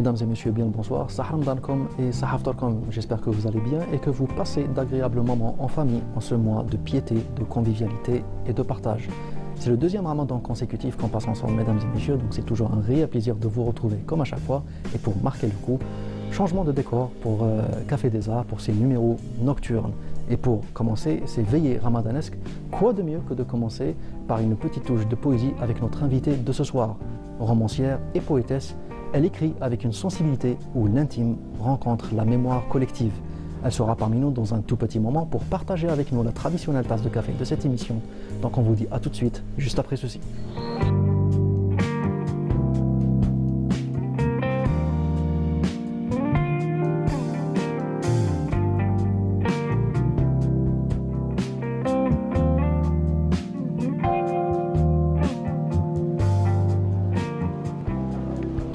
Mesdames et messieurs, bien le bonsoir. Sahamdankom et Sahaftorkom, j'espère que vous allez bien et que vous passez d'agréables moments en famille en ce mois de piété, de convivialité et de partage. C'est le deuxième ramadan consécutif qu'on passe ensemble, mesdames et messieurs, donc c'est toujours un réel plaisir de vous retrouver comme à chaque fois. Et pour marquer le coup, changement de décor pour Café des Arts, pour ces numéros nocturnes. Et pour commencer ces veillées ramadanesques, quoi de mieux que de commencer par une petite touche de poésie avec notre invitée de ce soir. Romancière et poétesse, elle écrit avec une sensibilité où l'intime rencontre la mémoire collective. Elle sera parmi nous dans un tout petit moment pour partager avec nous la traditionnelle tasse de café de cette émission. Donc on vous dit à tout de suite, juste après ceci.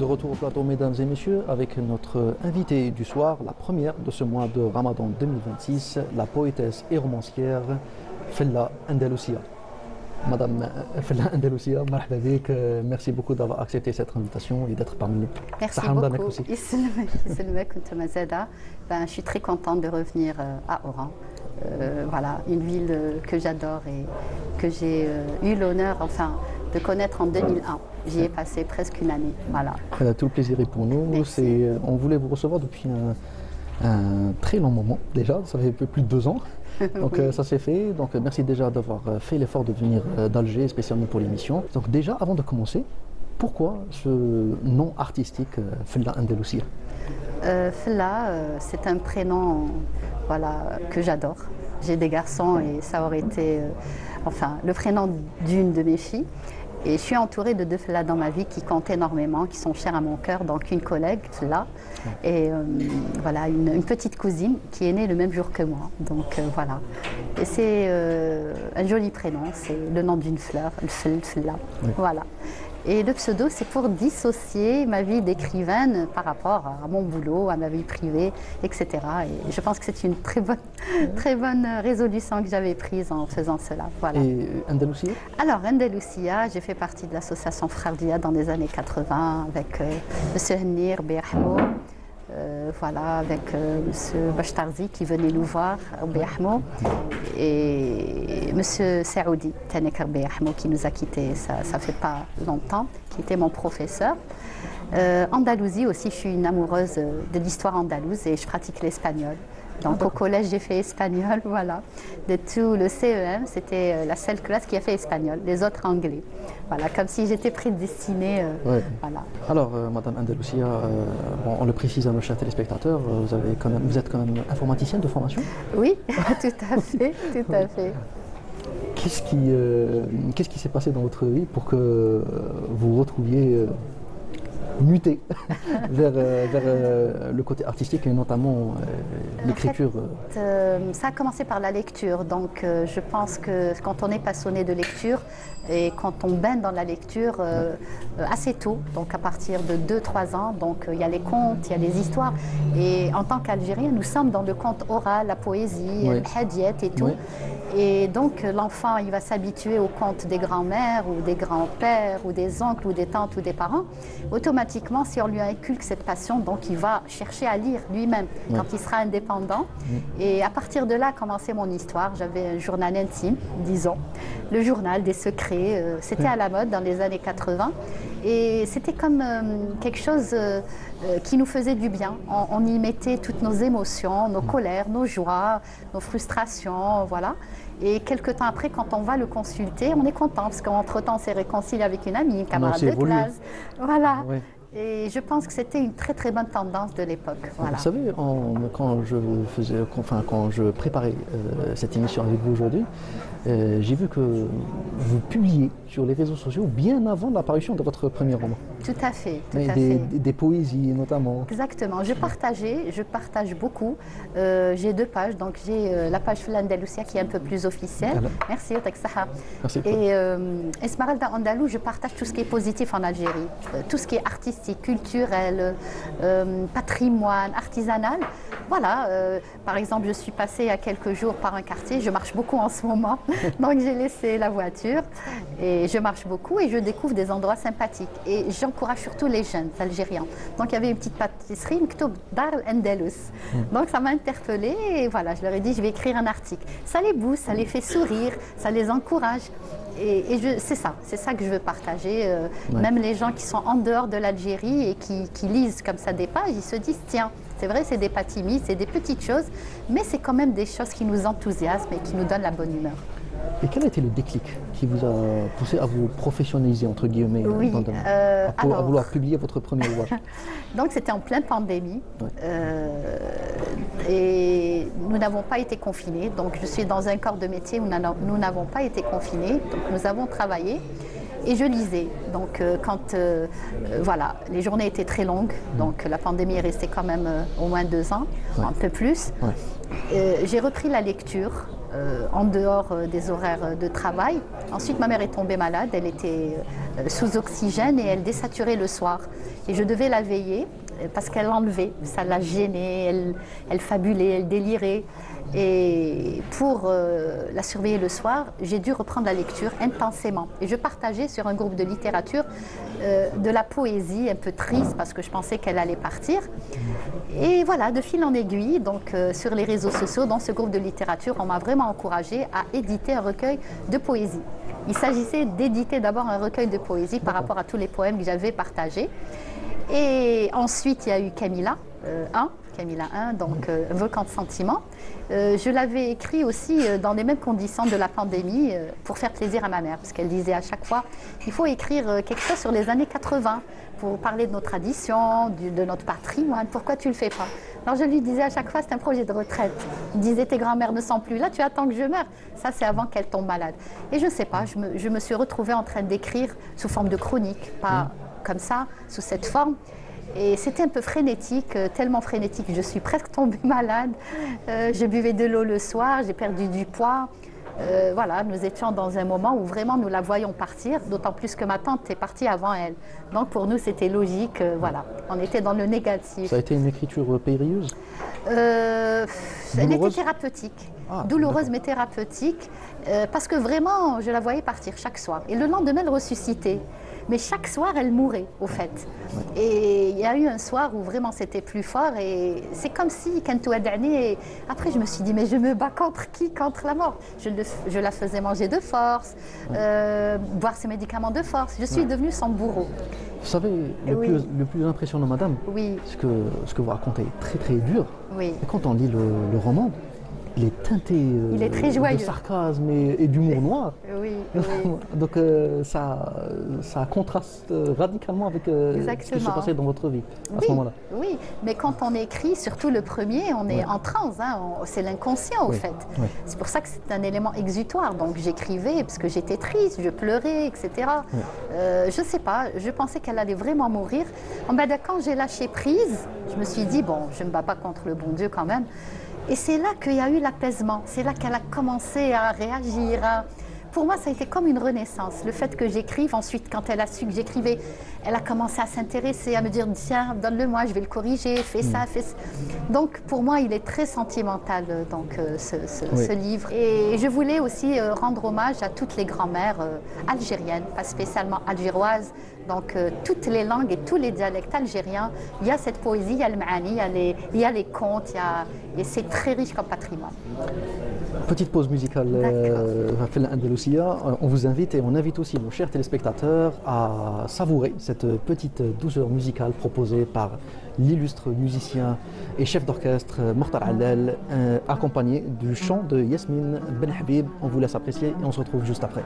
Retour au plateau, mesdames et messieurs, avec notre invitée du soir, la première de ce mois de Ramadan 2026, la poétesse et romancière Fella Andalousia. Madame Fella Andalousia, marhaba bik, merci beaucoup d'avoir accepté cette invitation et d'être parmi nous. Merci beaucoup. Je suis très contente de revenir à Oran. Voilà, une ville que j'adore et que j'ai eu l'honneur, de connaître en 2001. J'y ai passé presque une année. Voilà. Tout le plaisir est pour nous. On voulait vous recevoir depuis un très long moment déjà, ça fait un peu plus de 2 ans. Donc oui. Ça s'est fait. Donc merci déjà d'avoir fait l'effort de venir d'Alger spécialement pour l'émission. Donc déjà, avant de commencer, pourquoi ce nom artistique Fella Andalousia? Fella, c'est un prénom que j'adore. J'ai des garçons et ça aurait été le prénom d'une de mes filles. Et je suis entourée de 2 Fella dans ma vie qui comptent énormément, qui sont chers à mon cœur. Donc une collègue, Fella, et une petite cousine qui est née le même jour que moi. Donc voilà. Et c'est un joli prénom, c'est le nom d'une fleur, le Fella. Oui. Voilà. Et le pseudo, c'est pour dissocier ma vie d'écrivaine par rapport à mon boulot, à ma vie privée, etc. Et je pense que c'est une très bonne résolution que j'avais prise en faisant cela. Voilà. Et Andalousia? Alors, Andalousia, j'ai fait partie de l'association Frardia dans les années 80 avec M. Hennir Béahmo. Avec M. Bachtarzi qui venait nous voir au Béahmo et M. Saoudi Tanek Béahmo qui nous a quittés, ça fait pas longtemps, qui était mon professeur. Andalousie aussi, je suis une amoureuse de l'histoire andalouse et je pratique l'espagnol. Donc au collège, j'ai fait espagnol, voilà. De tout le CEM, c'était la seule classe qui a fait espagnol, les autres anglais. Voilà, comme si j'étais prédestinée. Ouais. Voilà. Alors, Madame Andalousia, on le précise à nos chers téléspectateurs, vous êtes quand même informaticienne de formation? Oui, tout à fait, tout à fait. Qu'est-ce qui s'est passé dans votre vie pour que vous retrouviez muté vers le côté artistique et notamment l'écriture? En fait, ça a commencé par la lecture. Donc je pense que quand on est passionné de lecture et quand on baigne dans la lecture assez tôt, donc à partir de 2-3 ans, donc il y a les contes, il y a les histoires. Et en tant qu'Algérien, nous sommes dans le conte oral, la poésie, le hadiyat et tout. Oui. Et donc l'enfant, il va s'habituer aux contes des grands-mères ou des grands-pères ou des oncles ou des tantes ou des parents. Automatiquement, si on lui inculque cette passion, donc il va chercher à lire lui-même quand il sera indépendant. Et à partir de là a commencé mon histoire. J'avais un journal intime, disons, le journal des secrets. C'était à la mode dans les années 80. Et c'était comme quelque chose qui nous faisait du bien. On y mettait toutes nos émotions, nos colères, nos joies, nos frustrations, voilà. Et quelques temps après, quand on va le consulter, on est content parce qu'entre-temps, on s'est réconcilié avec une amie, une camarade de classe. Voilà. Oui. Et je pense que c'était une très très bonne tendance de l'époque. Voilà. Vous savez, quand je préparais cette émission avec vous aujourd'hui, j'ai vu que vous publiez sur les réseaux sociaux bien avant l'apparition de votre premier roman. Tout à fait, tout à fait. Des poésies notamment. Exactement, je partage beaucoup. J'ai 2 pages, donc j'ai la page Fella Andalousia qui est un peu plus officielle. Alors. Merci, merci. Et Esmeralda Andalou, je partage tout ce qui est positif en Algérie, tout ce qui est artistique, culturel, patrimoine, artisanal. Voilà, par exemple, je suis passée il y a quelques jours par un quartier, je marche beaucoup en ce moment, donc j'ai laissé la voiture et je marche beaucoup et je découvre des endroits sympathiques. Et j'encourage surtout les jeunes Algériens. Donc il y avait une petite pâtisserie, Mektoub Dar Andalus. Donc ça m'a interpellée et voilà, je leur ai dit je vais écrire un article. Ça les booste, ça les fait sourire, ça les encourage. C'est ça que je veux partager. Même les gens qui sont en dehors de l'Algérie et qui lisent comme ça des pages, ils se disent tiens, c'est vrai, c'est des pâtisseries, c'est des petites choses, mais c'est quand même des choses qui nous enthousiasment et qui nous donnent la bonne humeur. Et quel a été le déclic qui vous a poussé à vous professionnaliser, entre guillemets, Oui, dans le domaine, à vouloir publier votre premier ouvrage? Donc c'était en pleine pandémie et nous n'avons pas été confinés. Donc je suis dans un corps de métier où nous n'avons pas été confinés. Donc nous avons travaillé et je lisais. Donc quand voilà, les journées étaient très longues, donc la pandémie est restée quand même au moins 2 ans, un peu plus. J'ai repris la lecture. En dehors des horaires de travail. Ensuite, ma mère est tombée malade, elle était sous oxygène et elle désaturait le soir. Et je devais la veiller parce qu'elle l'enlevait, ça la gênait, elle fabulait, elle délirait. Et pour la surveiller le soir, j'ai dû reprendre la lecture intensément. Et je partageais sur un groupe de littérature de la poésie un peu triste parce que je pensais qu'elle allait partir. Et voilà, de fil en aiguille, donc sur les réseaux sociaux, dans ce groupe de littérature, on m'a vraiment encouragée à éditer un recueil de poésie. Il s'agissait d'éditer d'abord un recueil de poésie par rapport à tous les poèmes que j'avais partagés. Et ensuite, il y a eu Camilla 1, donc Volcan de sentiments. Je l'avais écrit aussi dans les mêmes conditions de la pandémie pour faire plaisir à ma mère, parce qu'elle disait à chaque fois, il faut écrire quelque chose sur les années 80 pour parler de nos traditions, de notre patrimoine, pourquoi tu ne le fais pas? Alors je lui disais à chaque fois, c'est un projet de retraite. Il disait, tes grands-mères ne sont plus là, tu attends que je meure. Ça, c'est avant qu'elle tombe malade. Et je ne sais pas, je me suis retrouvée en train d'écrire sous forme de chronique, pas comme ça, sous cette forme. Et c'était un peu frénétique, tellement frénétique que je suis presque tombée malade. Je buvais de l'eau le soir, j'ai perdu du poids. Voilà, nous étions dans un moment où vraiment nous la voyions partir, d'autant plus que ma tante est partie avant elle. Donc pour nous, c'était logique, voilà, on était dans le négatif. Ça a été une écriture périlleuse? Elle Douloureuse? était thérapeutique, d'accord. douloureuse mais thérapeutique, parce que vraiment, je la voyais partir chaque soir. Et le lendemain, elle ressuscitait. Mais chaque soir, elle mourait, au fait. Et il y a eu un soir où vraiment c'était plus fort. Et c'est comme si, quand tout a dernier, après je me suis dit, mais je me bats contre qui? Contre la mort. Je la faisais manger de force, boire ses médicaments de force. Je suis devenue son bourreau. Vous savez, le plus impressionnant, madame, ce que vous racontez est très très dur. Oui. Et quand on lit le roman, il est teinté il est très joyeux. de sarcasme et d'humour noir. Oui. Donc ça contraste radicalement avec ce qui se passait dans votre vie à ce moment-là. Oui, mais quand on écrit, surtout le premier, on est en transe, hein, c'est l'inconscient au fait. C'est pour ça que c'est un élément exutoire. Donc j'écrivais parce que j'étais triste, je pleurais, etc. Je ne sais pas, je pensais qu'elle allait vraiment mourir. Quand j'ai lâché prise, je me suis dit, bon, je ne me bats pas contre le bon Dieu quand même. Et c'est là qu'il y a eu l'apaisement, c'est là qu'elle a commencé à réagir. Pour moi, ça a été comme une renaissance. Le fait que j'écrive, ensuite, quand elle a su que j'écrivais, elle a commencé à s'intéresser, à me dire, tiens, donne-le-moi, je vais le corriger, fais ça, fais ça. Donc, pour moi, il est très sentimental, ce livre. Et je voulais aussi rendre hommage à toutes les grand-mères algériennes, pas spécialement algéroises. Donc, toutes les langues et tous les dialectes algériens, il y a cette poésie, il y a le maani, il y a les contes, et c'est très riche comme patrimoine. Petite pause musicale, on vous invite et on invite aussi nos chers téléspectateurs à savourer cette petite douceur musicale proposée par l'illustre musicien et chef d'orchestre Mokhtar Allel, accompagné du chant de Yasmine Ben Habib. On vous laisse apprécier et on se retrouve juste après.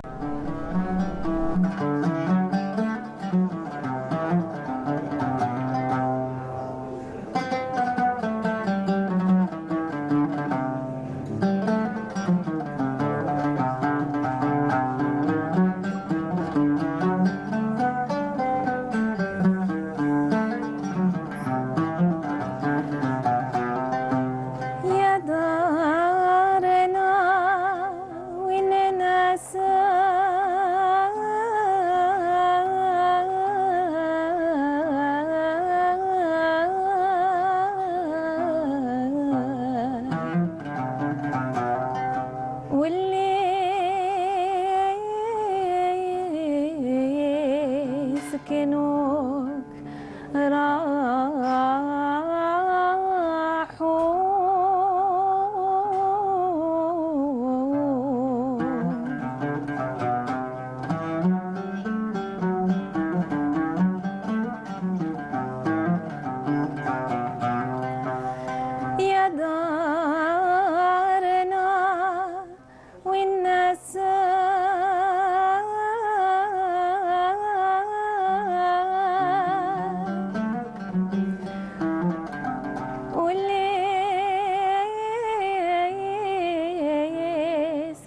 يا دارنا وين ناسا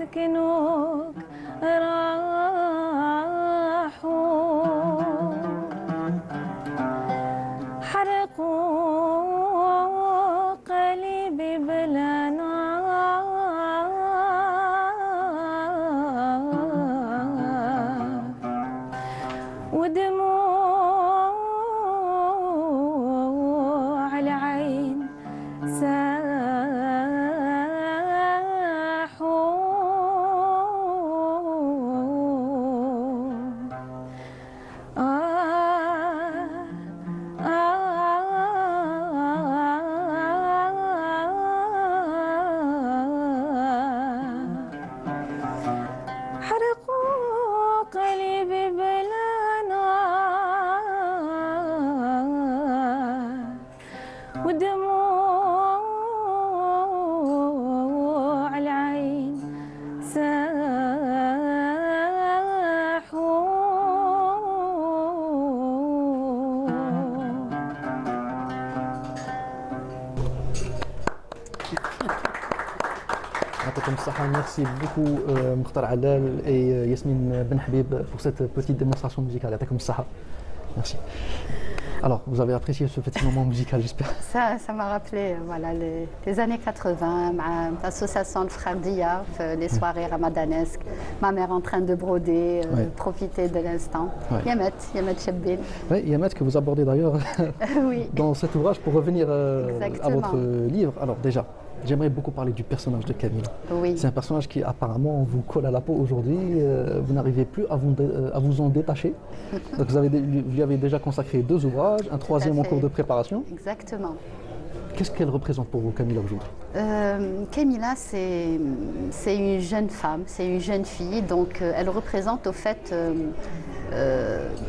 مسكنوك راحوا حرقوا قلبي بلا نار ودموع العين حرقوا قلبي بلا نار ودموع العين Merci beaucoup Mokhtar Allal et Yasmine Benhabib pour cette petite démonstration musicale. Merci. Alors, vous avez apprécié ce petit moment musical, j'espère. Ça m'a rappelé voilà, les années 80, l'association de Frères Dia, les soirées ramadanesques, ma mère en train de broder, profiter de l'instant. Yamet Chebbin. Oui, Yamet que vous abordez d'ailleurs oui. dans cet ouvrage pour revenir à votre livre. Alors déjà, j'aimerais beaucoup parler du personnage de Camilla. Oui. C'est un personnage qui apparemment vous colle à la peau aujourd'hui. Vous n'arrivez plus à vous en détacher. Donc vous lui avez déjà consacré 2 ouvrages, un 3e en cours de préparation. Exactement. Qu'est-ce qu'elle représente pour vous, Camilla, aujourd'hui? Camilla, c'est une jeune femme, c'est une jeune fille. Donc elle représente au fait...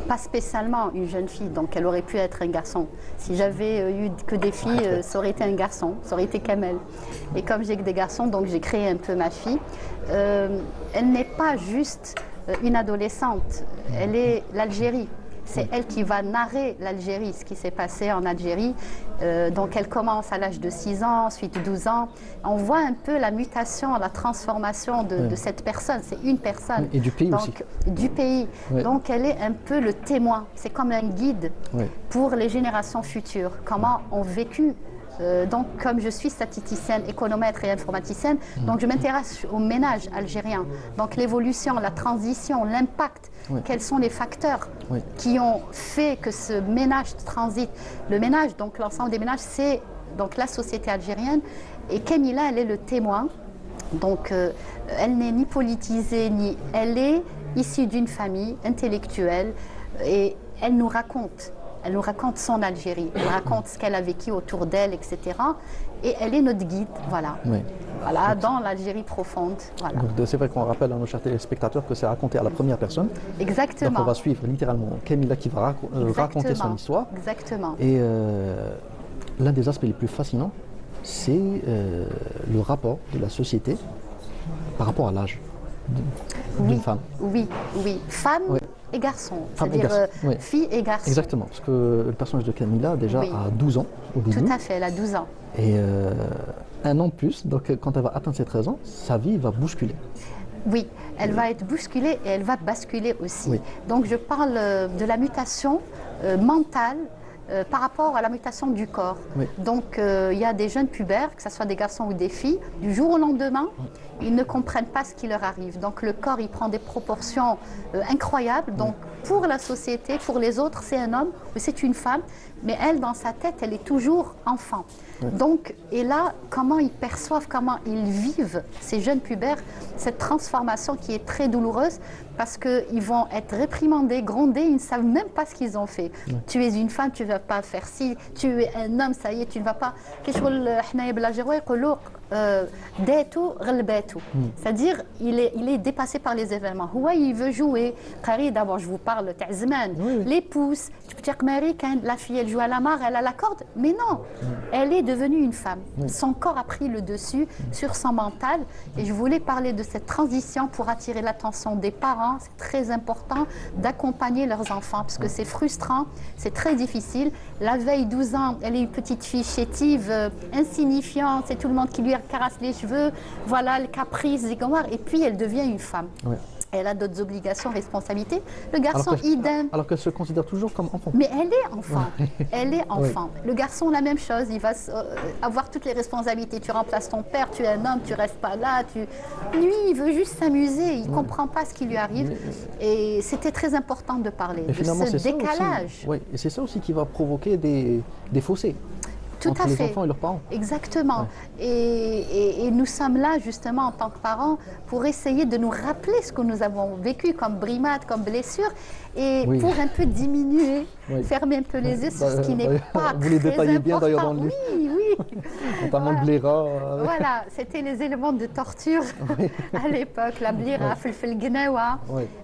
pas spécialement une jeune fille, donc elle aurait pu être un garçon. Si j'avais eu que des filles, ça aurait été un garçon, ça aurait été Kamel. Et comme j'ai que des garçons, donc j'ai créé un peu ma fille. Elle n'est pas juste une adolescente, elle est l'Algérie. C'est elle qui va narrer l'Algérie, ce qui s'est passé en Algérie. Donc elle commence à l'âge de 6 ans, ensuite 12 ans. On voit un peu la mutation, la transformation de cette personne. C'est une personne. Et du pays donc, aussi. Du pays. Oui. Donc elle est un peu le témoin. C'est comme un guide pour les générations futures. Comment ont vécu. Donc, comme je suis statisticienne, économètre et informaticienne, donc je m'intéresse au ménage algérien. Donc, l'évolution, la transition, l'impact, quels sont les facteurs qui ont fait que ce ménage transite. Le ménage, donc l'ensemble des ménages, c'est donc la société algérienne. Et Camilla, elle est le témoin. Donc, elle n'est ni politisée, elle est issue d'une famille intellectuelle et elle nous raconte. Elle nous raconte son Algérie, elle raconte ce qu'elle a vécu autour d'elle, etc. Et elle est notre guide, voilà. Voilà, dans l'Algérie profonde. Voilà. C'est vrai qu'on rappelle à nos chers téléspectateurs que c'est raconté à la première personne. Exactement. Donc on va suivre littéralement Camilla qui va raconter son histoire. Exactement. Et l'un des aspects les plus fascinants, c'est le rapport de la société par rapport à l'âge d'une femme. Oui. Femme et garçon, c'est-à-dire fille et garçon. Exactement, parce que le personnage de Camilla déjà a 12 ans au début. Tout à fait, elle a 12 ans. Et un an de plus, donc quand elle va atteindre ses 13 ans, sa vie va bousculer. Oui, elle va être bousculée et elle va basculer aussi. Donc je parle de la mutation mentale par rapport à la mutation du corps. Donc il y a des jeunes pubères, que ce soit des garçons ou des filles, du jour au lendemain, ils ne comprennent pas ce qui leur arrive. Donc le corps, il prend des proportions incroyables. Donc pour la société, pour les autres, c'est un homme ou c'est une femme, mais elle, dans sa tête, elle est toujours enfant. Donc, et là, comment ils perçoivent, comment ils vivent, ces jeunes pubères, cette transformation qui est très douloureuse, parce qu'ils vont être réprimandés, grondés, ils ne savent même pas ce qu'ils ont fait. Tu es une femme, tu ne vas pas faire ci, tu es un homme, ça y est, tu ne vas pas... C'est-à-dire, il est dépassé par les événements. Il veut jouer. D'abord, je vous parle, les pouces. La fille, elle joue à la mare, elle a la corde. Mais non, elle est devenue une femme. Son corps a pris le dessus sur son mental. Et je voulais parler de cette transition pour attirer l'attention des parents, parents, c'est très important d'accompagner leurs enfants parce que c'est frustrant, c'est très difficile. La veille, 12 ans, elle est une petite fille chétive, insignifiante, c'est tout le monde qui lui caresse les cheveux, voilà, le caprice, et puis elle devient une femme. Ouais. Elle a d'autres obligations, responsabilités. Le garçon, idem. Alors qu'elle se considère toujours comme enfant. Mais elle est enfant. Elle est enfant. Le garçon, la même chose. Il va avoir toutes les responsabilités. Tu remplaces ton père, tu es un homme, tu restes pas là. Lui, il veut juste s'amuser. Il comprend pas ce qui lui arrive. Et c'était très important de parler de ce décalage. Oui, et c'est ça aussi qui va provoquer des fossés. Tout entre à les fait. enfants et leurs parents. Exactement. Et nous sommes là justement en tant que parents pour essayer de nous rappeler ce que nous avons vécu comme brimade, comme blessure, et pour un peu diminuer, fermer un peu les yeux sur ce qui n'est pas Vous les très détaillez bien d'ailleurs dans le important. livre. Oui. Notamment le bléra. Voilà, c'était les éléments de torture à l'époque, la blira, le gnawa.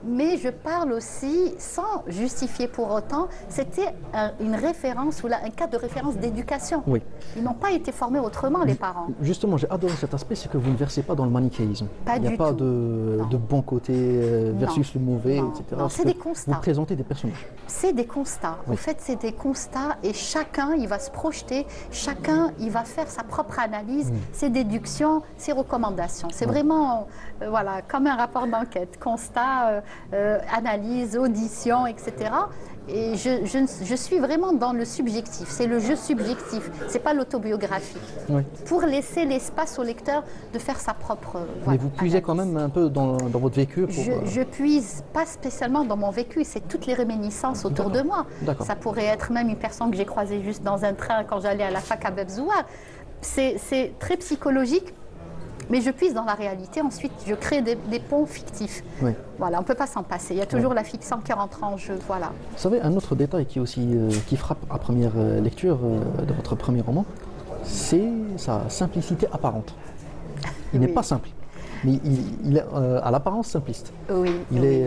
Mais je parle aussi, sans justifier pour autant, c'était une référence ou un cas de référence d'éducation. Oui. Ils n'ont pas été formés autrement, les parents. Justement, j'ai adoré cet aspect, c'est que vous ne versez pas dans le manichéisme. Pas Il n'y a du pas tout. de bon côté versus le mauvais, Non. etc. Non, c'est des constats. Vous présentez des personnages. C'est des constats. En fait, c'est des constats et chacun, il va se projeter, chacun, il va faire sa propre analyse, ses déductions, ses recommandations. C'est vraiment, voilà, comme un rapport d'enquête. Constat, analyse, audition, etc. Et je suis vraiment dans le subjectif. C'est le jeu subjectif. C'est pas l'autobiographie. Pour laisser l'espace au lecteur de faire sa propre. Mais vous puisez quand même un peu dans votre vécu. Je puise pas spécialement dans mon vécu. C'est toutes les réminiscences autour de moi. Ça pourrait être même une personne que j'ai croisée juste dans un train quand j'allais à la fac à Bebzoua. C'est très psychologique. Mais je puise dans la réalité, ensuite je crée des ponts fictifs. Voilà, on ne peut pas s'en passer. Il y a toujours la fiction qui rentre en jeu. Voilà. Vous savez, un autre détail qui, qui frappe à première lecture de votre premier roman, c'est sa simplicité apparente. Il n'est pas simple, mais il est à l'apparence simpliste. Il est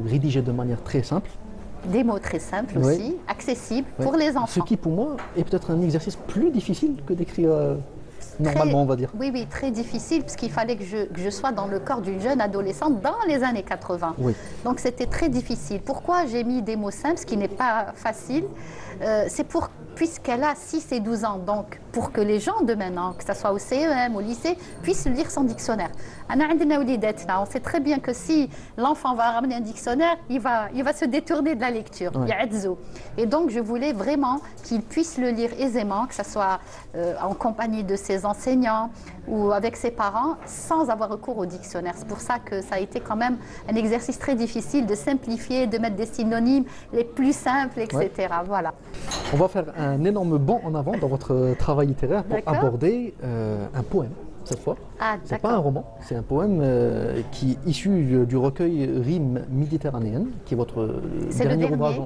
rédigé de manière très simple. Des mots très simples aussi, accessibles pour les enfants. Ce qui pour moi est peut-être un exercice plus difficile que d'écrire... normalement, on va dire. Oui, très difficile, parce qu'il fallait que je sois dans le corps d'une jeune adolescente dans les années 80. Donc c'était très difficile. Pourquoi j'ai mis des mots simples, ce qui n'est pas facile? C'est puisqu'elle a 6 et 12 ans, donc pour que les gens de maintenant, que ce soit au CEM, au lycée, puissent lire son dictionnaire. On sait très bien que si l'enfant va ramener un dictionnaire, il va se détourner de la lecture. Et donc je voulais vraiment qu'il puisse le lire aisément, que ce soit en compagnie de ses enseignants ou avec ses parents, sans avoir recours au dictionnaire. C'est pour ça que ça a été quand même un exercice très difficile de simplifier, de mettre des synonymes les plus simples, etc. Voilà. On va faire un énorme bond en avant dans votre travail littéraire pour aborder un poème, cette fois. C'est pas un roman, c'est un poème qui est issu du recueil Rimes méditerranéennes, qui est votre dernier ouvrage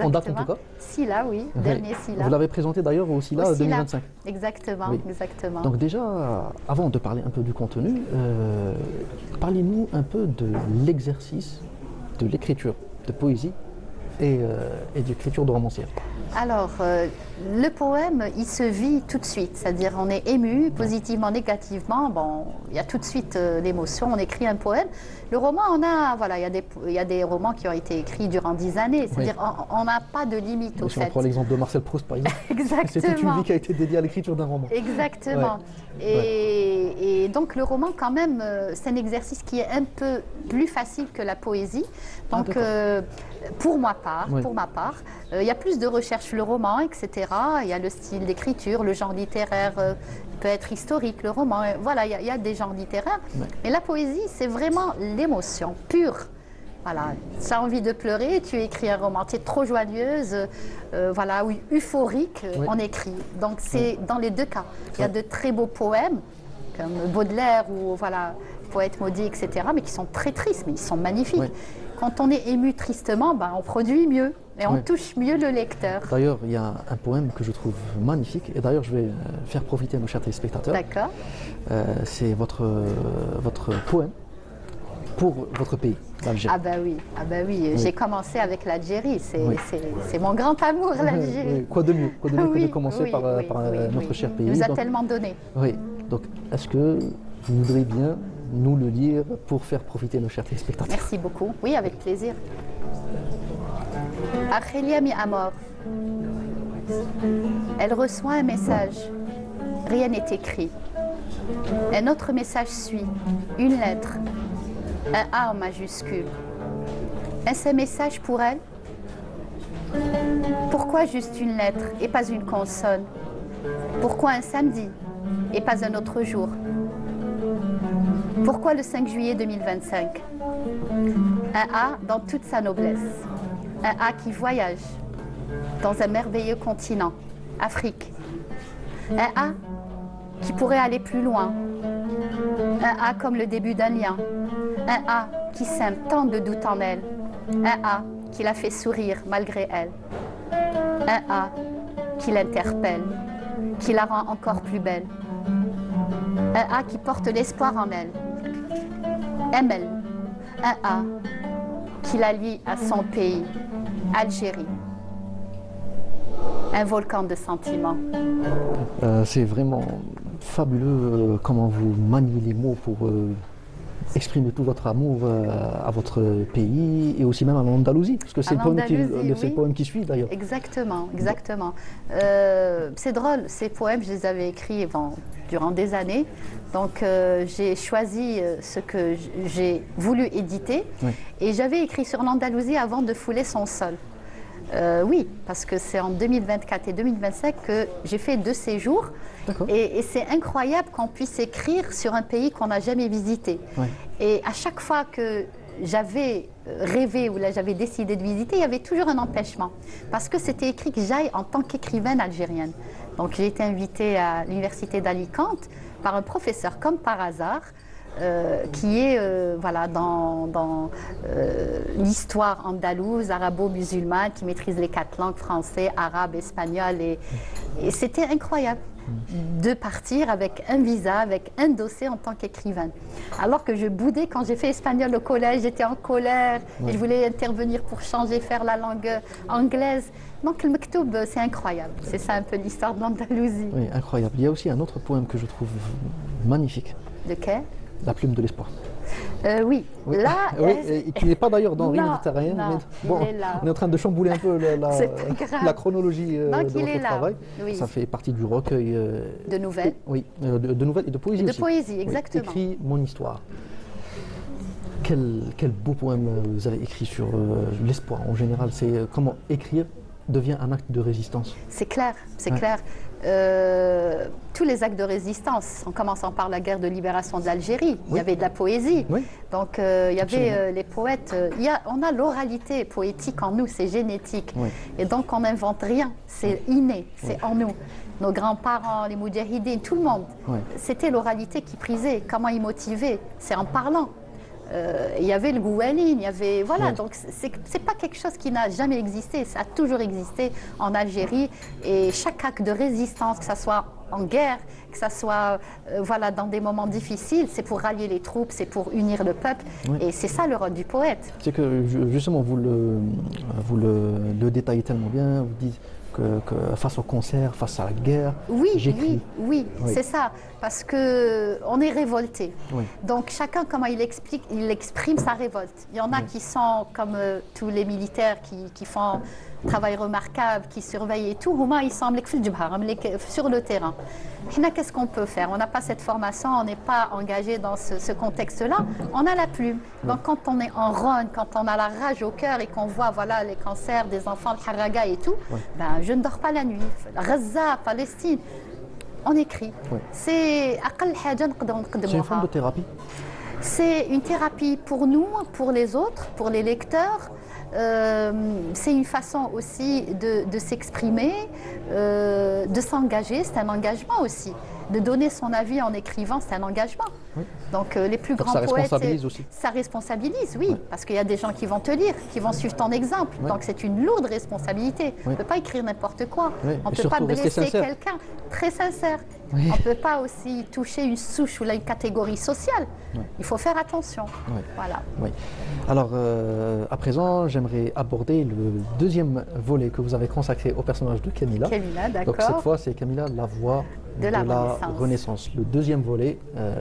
en date en tout cas. Scylla, oui, dernier Scylla. Vous l'avez présenté d'ailleurs au Scylla 2025. Exactement, exactement. Donc déjà, avant de parler un peu du contenu, parlez-nous un peu de l'exercice de l'écriture de poésie et d'écriture de romancière. Alors, le poème, il se vit tout de suite, c'est-à-dire on est ému, positivement, négativement, bon, il y a tout de suite l'émotion, on écrit un poème. Le roman, il y a des romans qui ont été écrits durant 10 années, c'est-à-dire on n'a pas de limite au fait. Si on prend l'exemple de Marcel Proust, par exemple, c'est toute une vie qui a été dédiée à l'écriture d'un roman. Exactement. Et donc le roman, quand même, c'est un exercice qui est un peu plus facile que la poésie. Donc, pour ma part, il y a plus de recherche sur le roman, etc. Il y a le style d'écriture, le genre littéraire peut être historique, le roman, voilà, il y a des genres littéraires. Mais la poésie, c'est vraiment l'émotion pure. Voilà, tu as envie de pleurer, tu écris un roman, tu es trop joyeuse, voilà, ou euphorique, on écrit. Donc c'est dans les deux cas. Il y a de très beaux poèmes, comme Baudelaire ou voilà, Poète maudit, etc., mais qui sont très tristes, mais ils sont magnifiques. Quand on est ému tristement, on produit mieux et on touche mieux le lecteur. D'ailleurs, il y a un poème que je trouve magnifique, et d'ailleurs je vais faire profiter nos chers téléspectateurs. D'accord. C'est votre poème pour votre pays, l'Algérie. Ah bah oui. J'ai commencé avec l'Algérie, c'est mon grand amour, l'Algérie. Quoi de mieux que de commencer par notre cher pays. Il nous a tellement donné. Oui, donc est-ce que vous voudrez bien nous le lire pour faire profiter nos chers téléspectateurs. Merci beaucoup. Oui, avec plaisir. Argelia mi amor. Elle reçoit un message. Rien n'est écrit. Un autre message suit. Une lettre. Un A en majuscule. Un seul message pour elle. Pourquoi juste une lettre et pas une consonne? Pourquoi un samedi et pas un autre jour? Pourquoi le 5 juillet 2025? Un A dans toute sa noblesse. Un A qui voyage dans un merveilleux continent, Afrique. Un A qui pourrait aller plus loin. Un A comme le début d'un lien. Un A qui sème tant de doutes en elle. Un A qui la fait sourire malgré elle. Un A qui l'interpelle, qui la rend encore plus belle. Un A qui porte l'espoir en elle. Emel, un A qui la lie à son pays, Algérie. Un volcan de sentiments. C'est vraiment fabuleux comment vous maniez les mots pour exprimer tout votre amour à votre pays et aussi même à l'Andalousie, parce que c'est le poème qui suit d'ailleurs. Exactement, exactement. C'est drôle, ces poèmes, je les avais écrits durant des années. Donc j'ai choisi ce que j'ai voulu éditer, Oui. et j'avais écrit sur l'Andalousie avant de fouler son sol. Oui, parce que c'est en 2024 et 2025 que j'ai fait 2 séjours. D'accord. Et c'est incroyable qu'on puisse écrire sur un pays qu'on n'a jamais visité. Oui. Et à chaque fois que j'avais rêvé ou là j'avais décidé de visiter, il y avait toujours un empêchement. Parce que c'était écrit que j'aille en tant qu'écrivaine algérienne. Donc j'ai été invitée à l'université d'Alicante par un professeur comme par hasard, qui est voilà, dans l'histoire andalouse, arabo-musulmane, qui maîtrise les 4 langues, français, arabe, espagnol. Et c'était incroyable de partir avec un visa, avec un dossier en tant qu'écrivaine. Alors que je boudais quand j'ai fait espagnol au collège, j'étais en colère, et je voulais intervenir pour changer, faire la langue anglaise. Donc le Mektoub, c'est incroyable. C'est ça un peu l'histoire de l'Andalousie. Oui, incroyable. Il y a aussi un autre poème que je trouve magnifique, Lequel? La plume de l'espoir. Oui, Oui. là... Oui, et qui n'est pas d'ailleurs dans Rime Non, méditerranéenne. non, Mais bon, il est là. on est en train de chambouler un peu C'est pas grave. la chronologie Donc, de il est votre là. travail. Oui. Ça fait partie du recueil De nouvelles. oui, de nouvelles et de poésie De aussi. poésie, Oui, exactement. écrit mon histoire. Quel beau poème vous avez écrit sur l'espoir en général. C'est comment écrire devient un acte de résistance. C'est clair, c'est Ouais. clair. Tous les actes de résistance, en commençant par la guerre de libération de l'Algérie, il y Oui. avait de la poésie. Oui. Donc il y avait Absolument. les poètes. On a l'oralité poétique en nous, c'est génétique. Oui. Et donc on n'invente rien, c'est inné, c'est en nous. Nos grands-parents, les moudjahidines, tout le monde. Oui. C'était l'oralité qui prisait. Comment ils motivaient? C'est en parlant. Il y avait le goualine, il y avait... Voilà, Oui. donc c'est pas quelque chose qui n'a jamais existé, ça a toujours existé en Algérie. Et chaque acte de résistance, que ce soit en guerre, que ce soit voilà, dans des moments difficiles, c'est pour rallier les troupes, c'est pour unir le peuple. Oui. Et c'est ça le rôle du poète. C'est que justement vous le détaillez tellement bien. Vous dites que face au concert, face à la guerre, Oui, j'écris. oui, Oui. c'est ça, parce que on est révolté. Oui. Donc chacun, comment il exprime sa révolte. Il y en a qui sont comme tous les militaires qui font un travail remarquable, qui surveillent et tout. Huma, ils semblent sur le terrain. Hina, qu'est-ce qu'on peut faire? On n'a pas cette formation, on n'est pas engagé dans ce contexte-là. On a la plume. Donc quand on est en rogne, quand on a la rage au cœur et qu'on voit voilà, les cancers des enfants, le haraga et tout, ben, je ne dors pas la nuit. Gaza, Palestine, on écrit. Oui. C'est أقل حاجة نقدروا C'est une forme نقدموها. de thérapie. C'est une thérapie pour nous, pour les autres, pour les lecteurs. C'est une façon aussi de s'exprimer, de s'engager. C'est un engagement aussi. De donner son avis en écrivant, c'est un engagement. Oui. Donc les plus Donc, grands ça poètes... responsabilise aussi. Ça responsabilise, oui. Parce qu'il y a des gens qui vont te lire, qui vont suivre ton exemple. Oui. Donc c'est une lourde responsabilité. On Oui. ne peut pas écrire n'importe quoi. Oui. On Et ne peut pas surtout rester blesser sincère. quelqu'un. Très sincère. Oui. On ne peut pas aussi toucher une souche ou là, une catégorie sociale. Oui. Il faut faire attention. Oui. Voilà. Oui. Alors, à présent, j'aimerais aborder le deuxième volet que vous avez consacré au personnage de Camilla. Camilla, Donc cette d'accord. fois, c'est Camilla, la voix de la Renaissance. Renaissance. Le deuxième volet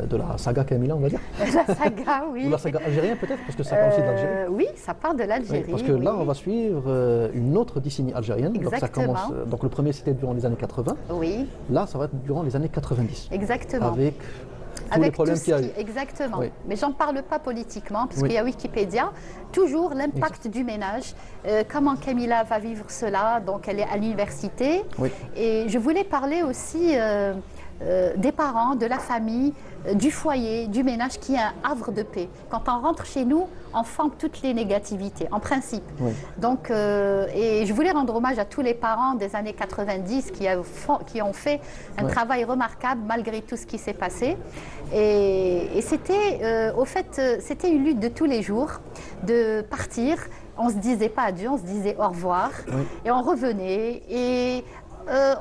de la saga Kamila, on va dire. La saga, oui. Ou la saga algérienne peut-être, parce que ça parle aussi de l'Algérie. Oui, ça part de l'Algérie. Oui, parce que là, on va suivre une autre décennie algérienne. Donc, ça Exactement. commence, donc le premier, c'était durant les années 80. Oui, Là, ça va être durant les années 90. exactement. Avec tous les Avec problèmes tout ce qu'il y a eu. Exactement. Oui. Mais j'en parle pas politiquement, parce Oui. qu'il y a Wikipédia. Toujours l'impact du ménage, comment Kamila va vivre cela. Donc, elle est à l'université. Oui. Et je voulais parler aussi des parents, de la famille, du foyer, du ménage, qui est un havre de paix. Quand on rentre chez nous, on forme toutes les négativités, en principe. Oui. Donc, et je voulais rendre hommage à tous les parents des années 90 qui ont fait un Ouais. travail remarquable malgré tout ce qui s'est passé. Et c'était, au fait, c'était une lutte de tous les jours, de partir. On ne se disait pas adieu, on se disait au revoir. Oui. Et on revenait. Et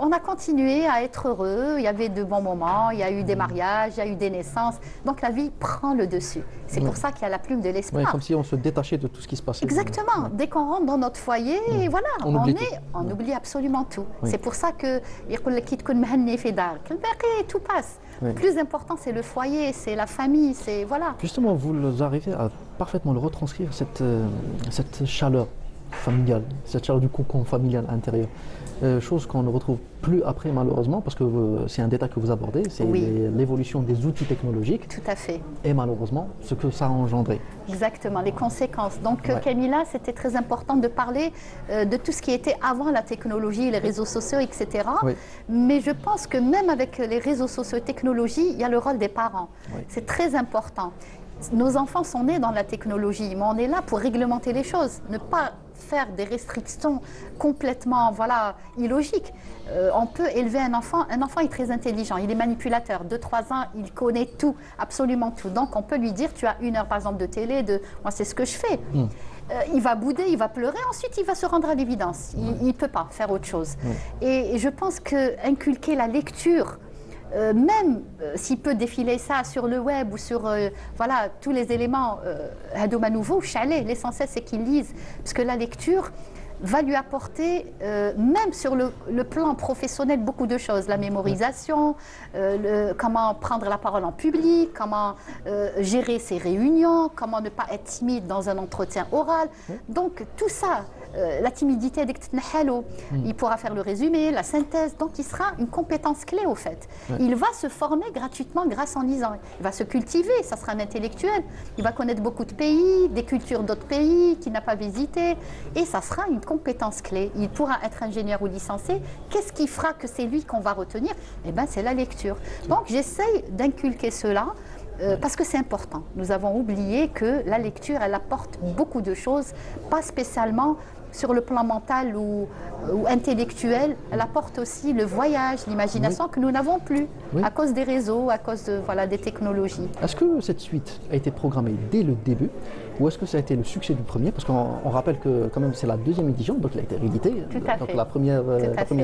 on a continué à être heureux. Il y avait de bons moments, il y a eu des mariages, il y a eu des naissances. Donc la vie prend le dessus. C'est pour ça qu'il y a la plume de Ouais, l'espoir. comme si on se détachait de tout ce qui se passait. Exactement. Dès qu'on rentre dans notre foyer, et voilà, On oublie tout. on oublie absolument tout. Oui. C'est pour ça que يقول لك كي تكون مهني في دارك الباقي tout passe. Oui. Le plus important, c'est le foyer, c'est la famille, c'est voilà. Justement, vous arrivez à parfaitement le retranscrire, cette chaleur familiale, cette chaleur du cocon familial à l'intérieur. Chose qu'on ne retrouve plus après malheureusement, parce que c'est un détail que vous abordez, c'est Oui. l'évolution des outils technologiques Tout à fait. et malheureusement ce que ça a engendré. Exactement, les conséquences. Donc, Ouais. Camilla, c'était très important de parler de tout ce qui était avant la technologie, les réseaux sociaux, etc. Oui. Mais je pense que même avec les réseaux sociaux et technologie, il y a le rôle des parents. Oui. C'est très important. Nos enfants sont nés dans la technologie, mais on est là pour réglementer les choses, ne pas faire des restrictions complètement illogiques. On peut élever un enfant est très intelligent, il est manipulateur, 2-3 ans, il connaît tout, absolument tout. Donc on peut lui dire, tu as 1 heure par exemple de télé, moi c'est ce que je fais. Il va bouder, il va pleurer, ensuite il va se rendre à l'évidence, il ne peut pas faire autre chose. Et je pense qu'inculquer la lecture, même s'il peut défiler ça sur le web ou sur tous les éléments, Hadouma nouveau, Chalet, l'essentiel c'est qu'il lise, parce que la lecture va lui apporter, même sur le plan professionnel, beaucoup de choses. La mémorisation, comment prendre la parole en public, comment gérer ses réunions, comment ne pas être timide dans un entretien oral. Donc tout ça, la timidité, il pourra faire le résumé, la synthèse, donc il sera une compétence clé au fait. Il va se former gratuitement grâce en lisant. Il va se cultiver, ça sera un intellectuel. Il va connaître beaucoup de pays, des cultures d'autres pays qu'il n'a pas visité, et ça sera une compétence clé. Il pourra être ingénieur ou licencié. Qu'est-ce qui fera que c'est lui qu'on va retenir? Eh bien, c'est la lecture. Donc j'essaye d'inculquer cela. Parce que c'est important. Nous avons oublié que la lecture, elle apporte beaucoup de choses, pas spécialement sur le plan mental ou intellectuel. Elle apporte aussi le voyage, l'imagination que nous n'avons plus à cause des réseaux, à cause des technologies. Est-ce que cette suite a été programmée dès le début ou est-ce que ça a été le succès du premier? Parce qu'on rappelle que quand même c'est la deuxième édition, donc il a été réédité. Tout à donc fait. la première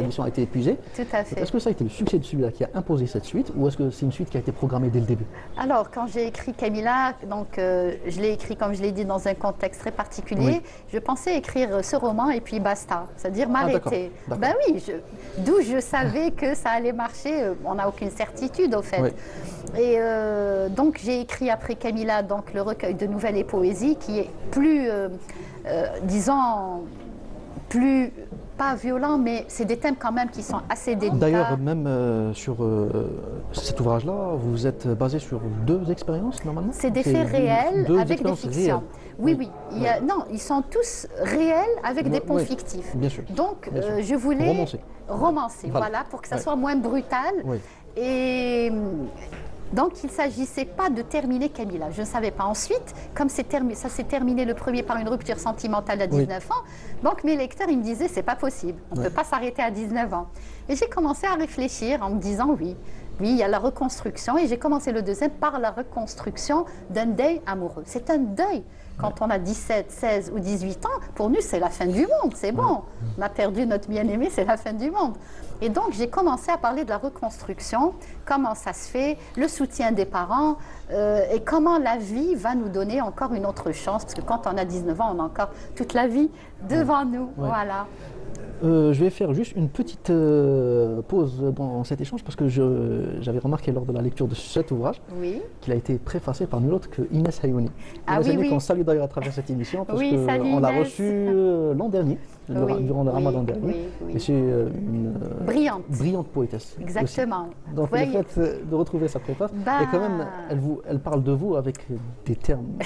édition a été épuisée. Tout à fait. Est-ce que ça a été le succès de celui-là qui a imposé cette suite ou est-ce que c'est une suite qui a été programmée dès le début? Alors, quand j'ai écrit Camilla, donc je l'ai écrit, comme je l'ai dit, dans un contexte très particulier. Je pensais écrire ce roman et puis basta, c'est-à-dire m'arrêter. d'accord. Ben oui, d'où je savais que ça allait marcher. On n'a aucune certitude, au fait. Oui. Et donc, j'ai écrit après Camilla donc, le recueil de nouvelles et poésies qui est plus, disons, plus... pas violent, mais c'est des thèmes quand même qui sont assez délicats. D'ailleurs, même sur cet ouvrage-là, vous vous êtes basé sur 2 expériences normalement? C'est des faits réels deux avec des expériences fictions. réelles. Oui. Non, ils sont tous réels avec des ponts Oui, fictifs. bien sûr. Donc, Bien sûr. je voulais Romancer. voilà, pour que ça Ouais. soit moins brutal. Oui. Et donc, il ne s'agissait pas de terminer Camilla. Je ne savais pas. Ensuite, comme ça s'est terminé le premier par une rupture sentimentale à 19 ans, donc mes lecteurs, ils me disaient, c'est pas possible. On ne peut pas s'arrêter à 19 ans. Et j'ai commencé à réfléchir en me disant, oui, il y a la reconstruction. Et j'ai commencé le deuxième par la reconstruction d'un deuil amoureux. C'est un deuil. Quand on a 17, 16 ou 18 ans, pour nous, c'est la fin du monde, c'est bon. On a perdu notre bien-aimé, c'est la fin du monde. Et donc, j'ai commencé à parler de la reconstruction, comment ça se fait, le soutien des parents et comment la vie va nous donner encore une autre chance. Parce que quand on a 19 ans, on a encore toute la vie devant nous. Ouais. Voilà. Je vais faire juste une petite pause dans cet échange parce que j'avais remarqué lors de la lecture de cet ouvrage Oui. qu'il a été préfacé par nul autre que Inès Hayouni. Ah Inès oui, Hayouni oui. qu'on salue d'ailleurs à travers cette émission parce Oui, salut qu'on l'a Inès. reçue l'an dernier, Oui, durant le oui, ramadan dernier. oui, oui. Et c'est une Brillante. brillante poétesse. aussi. Exactement. Donc Ouais, le fait de retrouver sa préface, Bah. et quand même, elle parle de vous avec des termes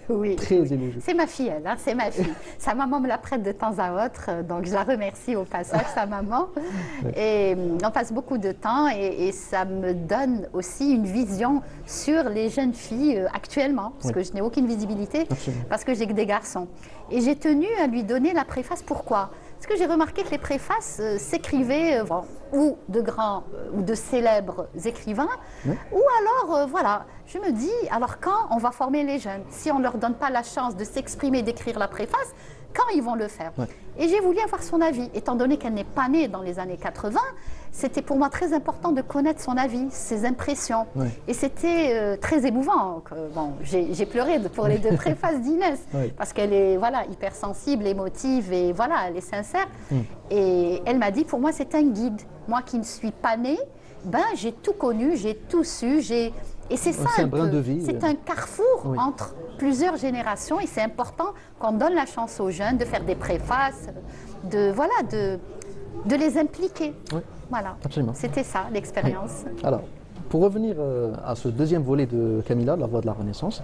oui. très élogieux. C'est ma fille, elle, hein, c'est ma fille. Sa maman me la prête de temps à autre, donc je la remercie au passage, sa maman. Et on passe beaucoup de temps et ça me donne aussi une vision sur les jeunes filles actuellement, parce que je n'ai aucune visibilité, Absolument. parce que j'ai que des garçons. Et j'ai tenu à lui donner la préface. Pourquoi ? Parce que j'ai remarqué que les préfaces s'écrivaient ou de grands ou de célèbres écrivains, ou alors, voilà, je me dis, alors quand on va former les jeunes, si on ne leur donne pas la chance de s'exprimer, d'écrire la préface, quand ils vont le faire. Et j'ai voulu avoir son avis. Étant donné qu'elle n'est pas née dans les années 80, c'était pour moi très important de connaître son avis, ses impressions. Et c'était très émouvant. Bon, j'ai pleuré pour les deux préfaces d'Inès, parce qu'elle est voilà, hypersensible, émotive, et voilà, elle est sincère. Et elle m'a dit, pour moi, c'est un guide. Moi qui ne suis pas née, ben, j'ai tout connu, j'ai tout su, et c'est ça C'est un un brin peu. de vie. C'est un carrefour entre plusieurs générations et c'est important qu'on donne la chance aux jeunes de faire des préfaces, de les impliquer. Oui, Voilà, absolument. c'était ça l'expérience. Alors, pour revenir à ce deuxième volet de Camilla, La Voix de la Renaissance,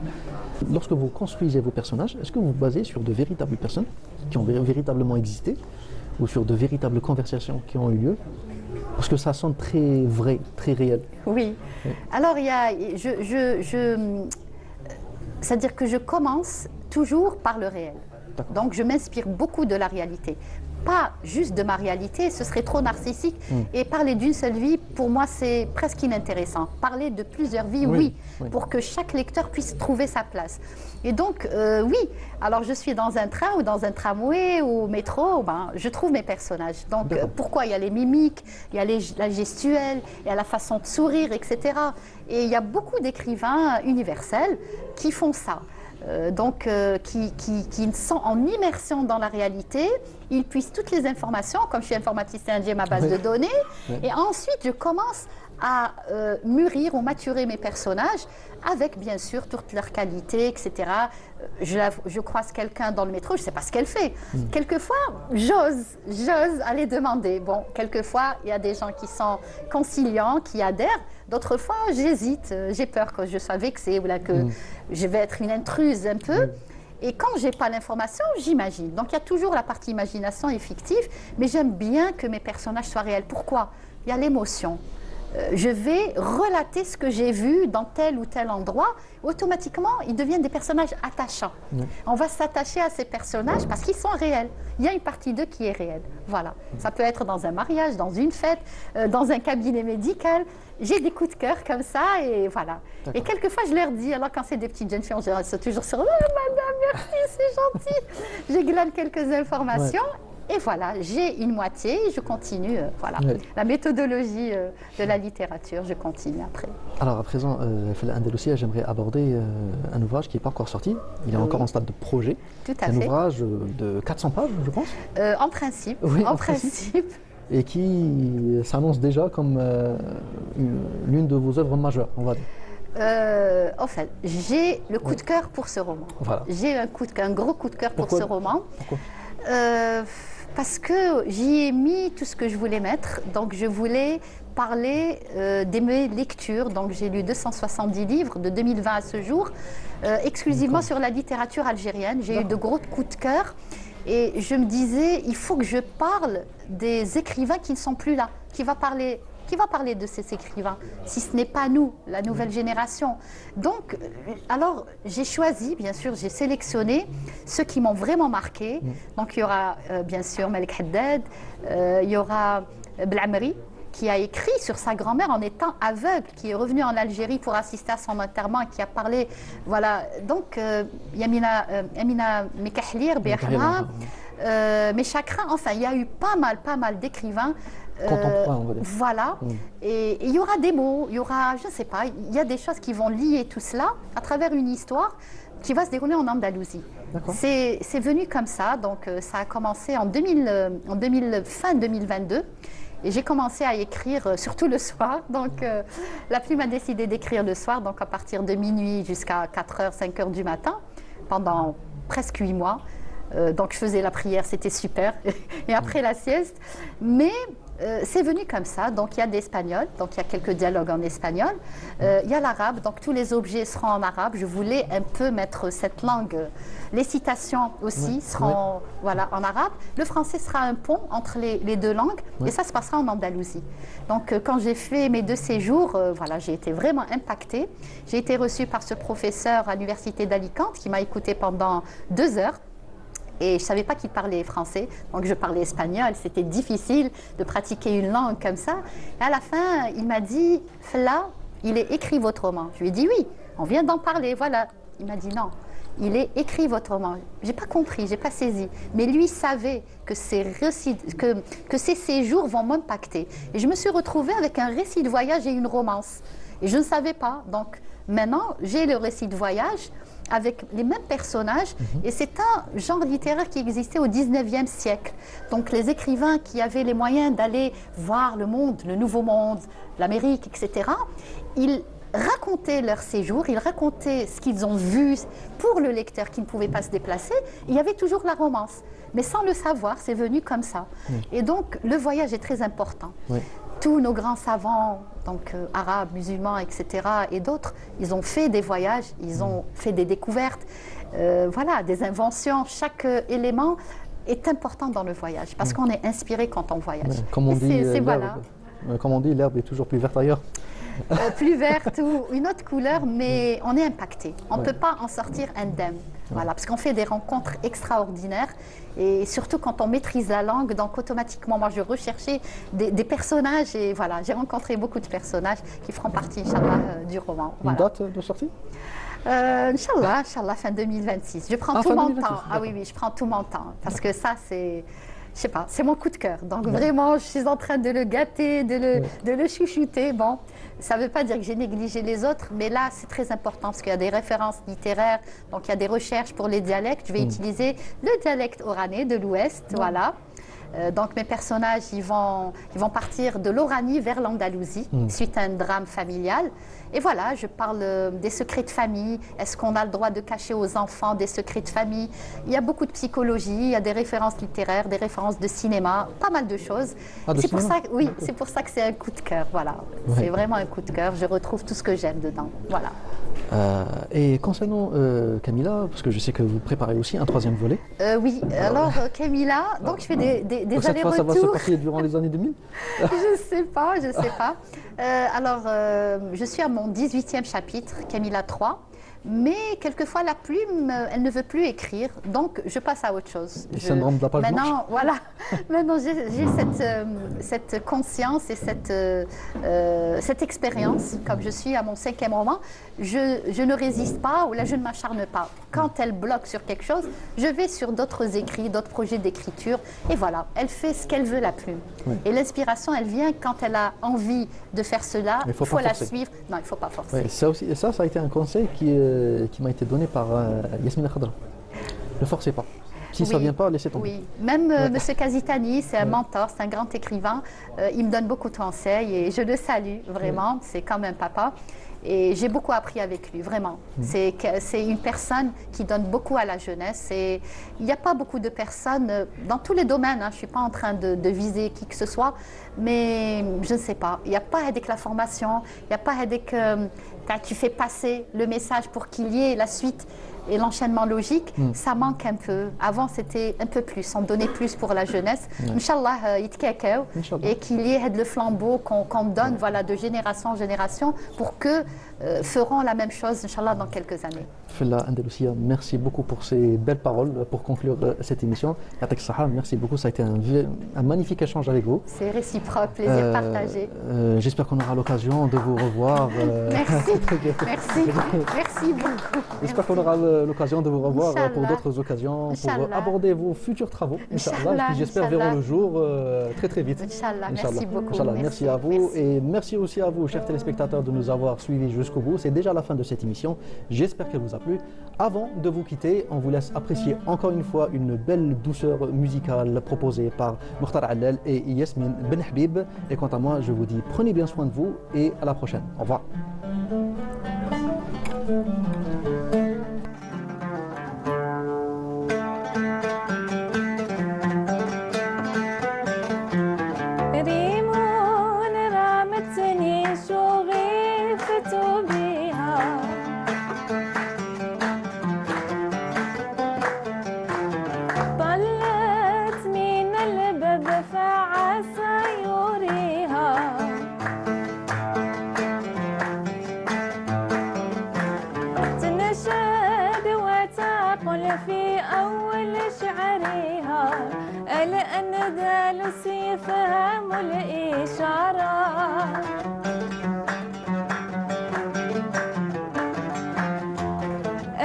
lorsque vous construisez vos personnages, est-ce que vous vous basez sur de véritables personnes qui ont véritablement existé ou sur de véritables conversations qui ont eu lieu? Parce que ça sonne très vrai, très réel. Oui. Alors, c'est-à-dire que je commence toujours par le réel. Donc, je m'inspire beaucoup de la réalité. Pas juste de ma réalité, ce serait trop narcissique. Et parler d'une seule vie, pour moi, c'est presque inintéressant. Parler de plusieurs vies, oui, pour que chaque lecteur puisse trouver sa place. Et donc, oui, alors je suis dans un train ou dans un tramway ou au métro, ben, je trouve mes personnages. Donc, pourquoi? Il y a les mimiques, il y a la gestuelle, il y a la façon de sourire, etc. Et il y a beaucoup d'écrivains universels qui font ça. Qui sont en immersion dans la réalité, ils puissent toutes les informations, comme je suis informaticien, j'ai ma base de données, et ensuite je commence à mûrir ou maturer mes personnages avec bien sûr toutes leurs qualités, etc. Je croise quelqu'un dans le métro, je ne sais pas ce qu'elle fait. Quelquefois, j'ose aller demander. Bon, quelquefois, il y a des gens qui sont conciliants, qui adhèrent. D'autres fois, j'hésite, j'ai peur que je sois vexée ou là, que je vais être une intruse un peu. Et quand je n'ai pas l'information, j'imagine. Donc il y a toujours la partie imagination et fictive, mais j'aime bien que mes personnages soient réels. Pourquoi? Il y a l'émotion. Je vais relater ce que j'ai vu dans tel ou tel endroit. Automatiquement, ils deviennent des personnages attachants. On va s'attacher à ces personnages parce qu'ils sont réels. Il y a une partie d'eux qui est réelle. Voilà. Ça peut être dans un mariage, dans une fête, dans un cabinet médical. J'ai des coups de cœur comme ça et voilà. Et quelquefois, je leur dis, alors quand c'est des petites jeunes filles, on reste toujours sur « Oh, madame, merci, c'est gentil !» Je glane quelques informations. Et voilà, j'ai une moitié, je continue, voilà. La méthodologie de la littérature, je continue après. Alors à présent, Fala Andalousia, j'aimerais aborder un ouvrage qui n'est pas encore sorti, il est encore en stade de projet. Tout à fait. Un ouvrage de 400 pages, je pense. En principe, oui, en principe. Et qui s'annonce déjà comme l'une de vos œuvres majeures, on va dire. En fait, j'ai le coup de cœur pour ce roman. Voilà. J'ai un gros coup de cœur pour ce roman. Pourquoi? Parce que j'y ai mis tout ce que je voulais mettre. Donc, je voulais parler de mes lectures. Donc, j'ai lu 270 livres de 2020 à ce jour, exclusivement sur la littérature algérienne. J'ai eu de gros coups de cœur. Et je me disais, il faut que je parle des écrivains qui ne sont plus là, qui va parler de ces écrivains, si ce n'est pas nous, la nouvelle génération. Donc, alors, j'ai choisi, bien sûr, j'ai sélectionné ceux qui m'ont vraiment marqué. Donc, il y aura, bien sûr, Malik Haddad, il y aura Blamri, qui a écrit sur sa grand-mère en étant aveugle, qui est revenu en Algérie pour assister à son enterrement, qui a parlé, voilà. Donc, Amina Mekahlir, Méchakra, enfin, il y a eu pas mal d'écrivains. Contemporain, on va dire. Voilà. Et il y aura des mots, il y aura, je ne sais pas, il y a des choses qui vont lier tout cela à travers une histoire qui va se dérouler en Andalousie. D'accord. C'est venu comme ça, donc ça a commencé fin 2022. Et j'ai commencé à écrire surtout le soir. Donc la plume a décidé d'écrire le soir, donc à partir de minuit jusqu'à 4h, 5h du matin, pendant presque 8 mois. Donc je faisais la prière, c'était super. Et après la sieste. Mais c'est venu comme ça, donc il y a de l'espagnol, donc il y a quelques dialogues en espagnol, il y a l'arabe, donc tous les objets seront en arabe. Je voulais un peu mettre cette langue, les citations aussi seront voilà, en arabe. Le français sera un pont entre les deux langues et ça se passera en Andalousie. Donc quand j'ai fait mes 2 séjours, voilà, j'ai été vraiment impactée. J'ai été reçue par ce professeur à l'université d'Alicante qui m'a écoutée pendant 2 heures. Et je ne savais pas qu'il parlait français, donc je parlais espagnol. C'était difficile de pratiquer une langue comme ça. Et à la fin, il m'a dit « Fla, il est écrit votre roman ». Je lui ai dit « Oui, on vient d'en parler, voilà ». Il m'a dit « Non, il est écrit votre roman ». Je n'ai pas compris, je n'ai pas saisi. Mais lui savait que ces séjours vont m'impacter. Et je me suis retrouvée avec un récit de voyage et une romance. Et je ne savais pas. Donc maintenant, j'ai le récit de voyage avec les mêmes personnages, et c'est un genre littéraire qui existait au 19e siècle. Donc les écrivains qui avaient les moyens d'aller voir le monde, le nouveau monde, l'Amérique, etc., ils racontaient leur séjour, ils racontaient ce qu'ils ont vu pour le lecteur qui ne pouvait pas se déplacer. Il y avait toujours la romance, mais sans le savoir, c'est venu comme ça. Et donc le voyage est très important. Tous nos grands savants, donc arabes, musulmans, etc., et d'autres, ils ont fait des voyages, ils ont fait des découvertes, voilà, des inventions. Chaque élément est important dans le voyage parce qu'on est inspiré quand on voyage. Comme on dit, l'herbe est toujours plus verte ailleurs. Plus verte ou une autre couleur, mais on est impacté. On ne peut pas en sortir indemne. Voilà, parce qu'on fait des rencontres extraordinaires et surtout quand on maîtrise la langue, donc automatiquement, moi je recherchais des personnages et voilà, j'ai rencontré beaucoup de personnages qui feront partie, Inch'Allah, du roman. Voilà. Une date de sortie Inch'Allah, fin 2026. Je prends tout mon 2026, temps. Ah oui, je prends tout mon temps parce que ça, c'est... Je sais pas, c'est mon coup de cœur. Donc vraiment, je suis en train de le gâter, de le chouchouter. Bon, ça ne veut pas dire que j'ai négligé les autres, mais là, c'est très important parce qu'il y a des références littéraires, donc il y a des recherches pour les dialectes. Je vais utiliser le dialecte oranais de l'Ouest, voilà. Donc mes personnages, ils vont partir de l'Oranie vers l'Andalousie suite à un drame familial. Et voilà, je parle des secrets de famille. Est-ce qu'on a le droit de cacher aux enfants des secrets de famille? Il y a beaucoup de psychologie, il y a des références littéraires, des références de cinéma, pas mal de choses. C'est pour ça, c'est pour ça que c'est un coup de cœur. Voilà, c'est vraiment un coup de cœur. Je retrouve tout ce que j'aime dedans. Voilà. Et concernant Camilla, parce que je sais que vous préparez aussi un 3e volet. Oui, alors Camilla, donc je fais des donc cette fois, ça va se passer durant les années 2000 Je sais pas. Alors, je suis à mon 18e chapitre, Camilla 3. Mais quelquefois, la plume, elle ne veut plus écrire, donc je passe à autre chose. Le syndrome de la page blanche. Voilà. Maintenant, j'ai cette conscience et cette expérience, comme je suis à mon 5e roman, je ne résiste pas ou là, je ne m'acharne pas. Quand elle bloque sur quelque chose, je vais sur d'autres écrits, d'autres projets d'écriture, et voilà, elle fait ce qu'elle veut, la plume. Oui. Et l'inspiration, elle vient quand elle a envie de faire cela, il faut la suivre. Non, il ne faut pas forcer. Oui, ça a été un conseil qui m'a été donné par Yasmina Khadra. Ne forcez pas. Si ça ne vient pas, laissez tomber. Oui, même M. Kazitani, c'est un mentor, c'est un grand écrivain. Il me donne beaucoup de conseils et je le salue vraiment. C'est comme un papa. Et j'ai beaucoup appris avec lui, vraiment. C'est une personne qui donne beaucoup à la jeunesse. Et il n'y a pas beaucoup de personnes, dans tous les domaines, je ne suis pas en train de viser qui que ce soit, mais je ne sais pas. Il n'y a pas avec la formation, il n'y a pas avec tu fais passer le message pour qu'il y ait la suite et l'enchaînement logique, ça manque un peu. Avant, c'était un peu plus, on donnait plus pour la jeunesse. Inch'Allah, et qu'il y ait le flambeau qu'on donne voilà, de génération en génération pour que feront la même chose, Inch'Allah, dans quelques années. Fella Andalousia, merci beaucoup pour ces belles paroles pour conclure cette émission. Yatek Saha, merci beaucoup, ça a été un magnifique échange avec vous. C'est réciproque, plaisir partagé. J'espère qu'on aura l'occasion de vous revoir. Merci beaucoup. J'espère qu'on aura l'occasion de vous revoir pour d'autres occasions, pour aborder vos futurs travaux, Inch'Allah, et puis j'espère verront le jour très vite. Inch'Allah, merci beaucoup. Inch'Allah, merci à vous et merci aussi à vous, chers téléspectateurs, de nous avoir suivis jusqu'au jusqu'au bout. C'est déjà la fin de cette émission. J'espère qu'elle vous a plu. Avant de vous quitter, on vous laisse apprécier encore une fois une belle douceur musicale proposée par Mokhtar Allel et Yasmine Benhabib. Et quant à moi, je vous dis prenez bien soin de vous et à la prochaine. Au revoir. ريمون رامتني شغفت بها طلت من الباب فعسى يريها تنشد وتقول في أول شعرها الآن ذالس يفهم الإشارة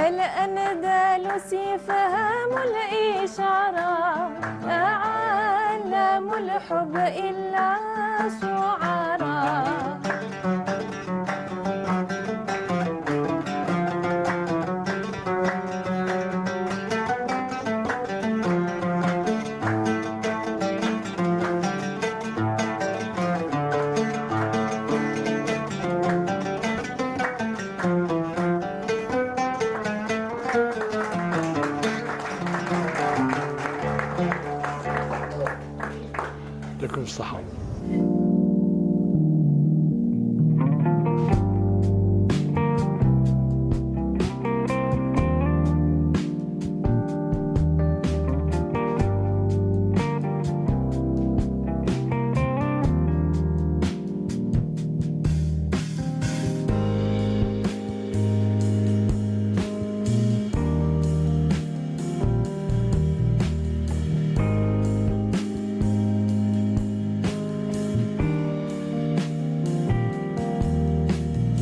الآن ذالس يفهم الإشارة أعلم الحب إلا شعراء يعطيكم الصحة.